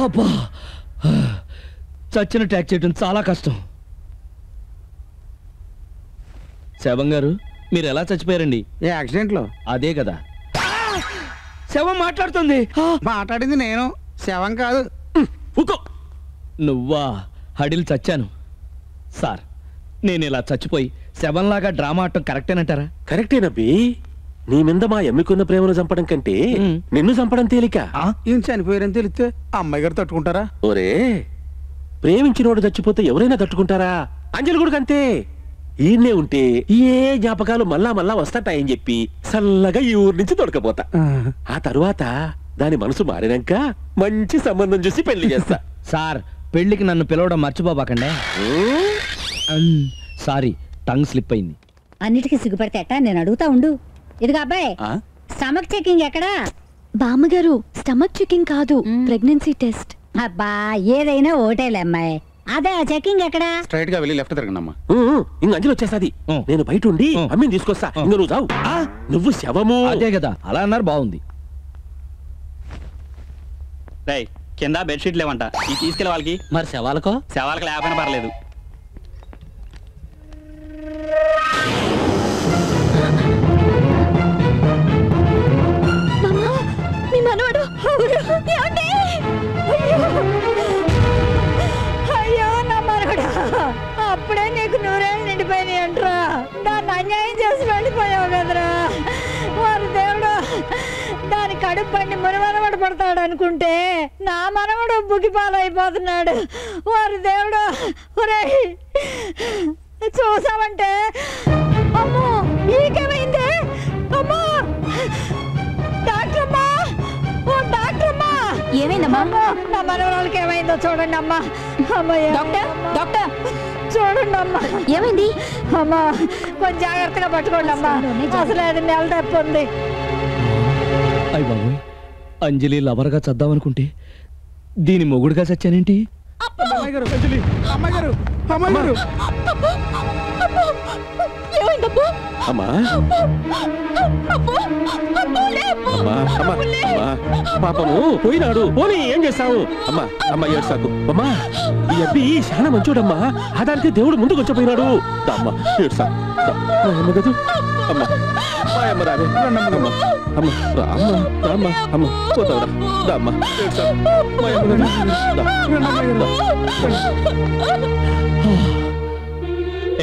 అబ్బా, చచ్చిన ట్యాక్ చేయడం చాలా కష్టం. శవం గారు, మీరు ఎలా చచ్చిపోయారండి? ఏ యాక్సిడెంట్ లో? అదే కదా. శవం మాట్లాడుతుంది. మాట్లాడింది నేను, శవం కాదు. నువ్వా? హడిల్ చచ్చాను సార్. నేను ఇలా చచ్చిపోయి శవంలాగా డ్రామా ఆడటం కరెక్టేనంటారా? కరెక్టేనబ్బి. నీ మీద మా ఎమ్మికున్న ప్రేమను చంపడం కంటే నిన్ను చంపడం తేలిక. ఈయన చనిపోయారని తెలిస్తే అమ్మాయి గారు తట్టుకుంటారా? ఓరే, ప్రేమించినోడు చచ్చిపోతే ఎవరైనా తట్టుకుంటారా? అంజలి కూడా అంతే. ఈయన్నే ఉంటే ఏ జ్ఞాపకాలు మళ్ళా మళ్ళా వస్తాయని చెప్పి చల్లగా ఈ ఊరు నుంచి తొడకపోతా. ఆ తరువాత దాని మనసు మారినాక మంచి సంబంధం చూసి పెళ్లి చేస్తా. సార్, పెళ్లికి నన్ను పిలవడం మర్చిపోబాకండి. సారీ, టంగ్ స్లిప్ అయింది. అన్నిటికీ సిగ్గుపడితేట నేను అడుగుతా ఉండు. ఇదిగా అబ్బాయి, స్టమక్ చెకింగ్ ఎక్కడా? బామ్మగారు, స్టమక్ చెకింగ్ కాదు, ప్రెగ్నెన్సీ టెస్ట్. అబ్బా, ఏదైనా ఓటేలే అమ్మాయి. అదే ఆ చెకింగ్ ఎక్కడా? స్ట్రైట్ గా వెళ్ళి లెఫ్ట్ తిరగనమ్మా. ఇంక అంజలి వచ్చేసాది. నేను బయట ఉండి అమ్మిని తీసుకొస్తా. ఇంక నువ్వు చావు. నువ్వు శవము. అదే కదా, అలా అన్నారు. బాగుంది. కింద బెడ్షీట్ లేవంట, ఈ తీసుకెళ్ళి వాళ్ళకి. మరి శవాలకో? శవాలకు లేకపోయినా పర్లేదు. మీ మనవడు. అయ్యో నా మనవడా, అప్పుడే నీకు నూరేళ్ళు నిండిపోయినాయి అంటరా. దాన్ని అన్యాయం చేసి వెళ్ళిపోయావు కదరా. వారు దేవుడు, దాని కడుపు పండి మనవడు పడతాడు అనుకుంటే నా మనవడు బుగిపాలైపోతున్నాడు. వారు దేవుడు, ఒరేయ్ చూసావంటే. అమ్మో, ఈకేమైంది? అమ్మో డాక్టర్ అమ్మా, ఓ డాక్టర్ అమ్మా. ఏమైందమ్మా? నా మనవరాలకి ఏమైందో చూడండి అమ్మా. అమ్మయ్య డాక్టర్, డాక్టర్ చూడండి అమ్మా. ఏమైంది? అమ్మా కొంచెం జాగ్రత్తగా పట్టుకోండి అమ్మా. అసలు అది నెల తప్పు ఉంది. అయ్య బాబోయ్, అంజలి లవర్గా చద్దామనుకుంటే దీని మొగుడుగా చచ్చానేంటి? అమ్మాయి గారు, అంజలి, అమ్మాయి గారు, అమ్మాయి గారు. ఏమైందబ్బు? అమ్మా పాపము పోయినాడు. పోనీ ఏం చేస్తావు? అమ్మా అమ్మా ఏడ్సాకు. అమ్మా, ఈ అబ్బి చాలా మంచోడమ్మా. ఆదానికి దేవుడు ముందుకు వచ్చిపోయినాడు. అమ్మా ఏడ్సా. అమ్మ గదు. అమ్మా అమ్మ రావే. అమ్మ అమ్మ రామ్మ రామ్మ. అమ్మ పోతావురా. అమ్మ ఏడ్సా.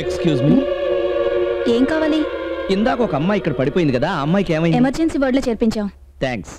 ఎక్స్క్యూజ్ మీ, ఏం కావాలి? ఇందాక ఒక అమ్మాయి ఇక్కడ పడిపోయింది కదా, ఆ అమ్మాయికి ఏమైంది? ఎమర్జెన్సీ వార్డులో చేర్పించాం. థ్యాంక్స్.